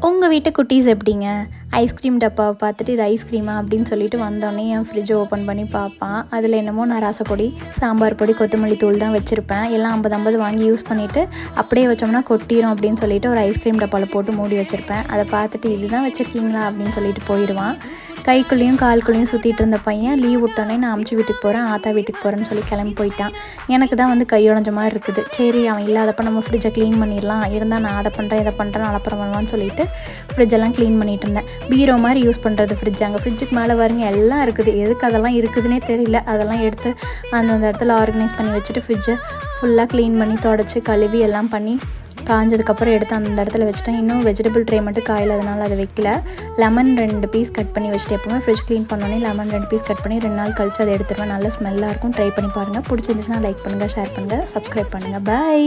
உங்கள் வீட்டு குட்டீஸ் எப்படிங்க? ஐஸ்கிரீம் டப்பாவை பார்த்துட்டு இது ஐஸ்கிரீமா அப்படின்னு சொல்லிட்டு வந்தோடனே என் ஃப்ரிட்ஜை ஓப்பன் பண்ணி பார்ப்பான். அதில் என்னமோ நான் ரசப்பொடி, சாம்பார் பொடி, கொத்தமல்லி தூள் தான் வச்சுருப்பேன். எல்லாம் 50 வாங்கி யூஸ் பண்ணிவிட்டு அப்படியே வச்சோம்னா கொட்டிடும் அப்படின்னு சொல்லிட்டு ஒரு ஐஸ்கிரீம் டப்பாவில் போட்டு மூடி வச்சுருப்பேன். அதை பார்த்துட்டு இதுதான் வச்சுருக்கீங்களா அப்படின்னு சொல்லிட்டு போயிடுவான். கைக்குள்ளேயும் கால்குள்ளேயும் சுற்றிட்டு இருந்த பையன் லீவ் விட்டோன்னே நான் அம்ச்சி வீட்டுக்கு போகிறேன், ஆத்தா வீட்டுக்கு போகிறேன்னு சொல்லி கிளம்பி போயிட்டான். எனக்கு தான் வந்து கையுடஞ்ச மாதிரி இருக்குது. சரி அவன் இல்லாதப்போ நம்ம ஃப்ரிட்ஜை க்ளீன் பண்ணிடலாம், இருந்தால் நான் அதை பண்ணுறேன் இதை பண்ணுறேன் அலப்பறம் பண்ணுவான்னு சொல்லிட்டு ஃப்ரிட்ஜெல்லாம் க்ளீன் பண்ணிகிட்டு இருந்தேன். பீரோ மாதிரி யூஸ் பண்ணுறது ஃப்ரிட்ஜ். அங்கே ஃப்ரிட்ஜுக்கு மேலே பாருங்க எல்லாம் இருக்குது. எதுக்கு அதெல்லாம் இருக்குதுன்னே தெரியல. அதெல்லாம் எடுத்து அந்தந்த இடத்துல ஆர்கனைஸ் பண்ணி வச்சுட்டு ஃப்ரிட்ஜை ஃபுல்லாக க்ளீன் பண்ணி தொடச்சி கழுவி எல்லாம் பண்ணி காஞ்சதுக்கப்புறம் எடுத்து அந்த இடத்துல வச்சுட்டேன். இன்னும் வெஜிடபிள் ட்ரே மட்டும் காயில், அதனால் அதை வைக்கல. லெமன் 2 பீஸ் கட் பண்ணி வச்சுட்டு எப்போவுமே ஃப்ரிட்ஜ் க்ளீன் பண்ணோன்னே லெமன் 2 பீஸ் கட் பண்ணி 2 நாள் கழிச்சு அதை எடுத்துருவேன். நல்ல ஸ்மெல்லாக இருக்கும். ட்ரை பண்ணி பாருங்கள். பிடிச்சிருந்துச்சுன்னா லைக் பண்ணுங்கள், ஷேர் பண்ணுங்கள், சப்ஸ்கிரைப் பண்ணுங்கள். பை.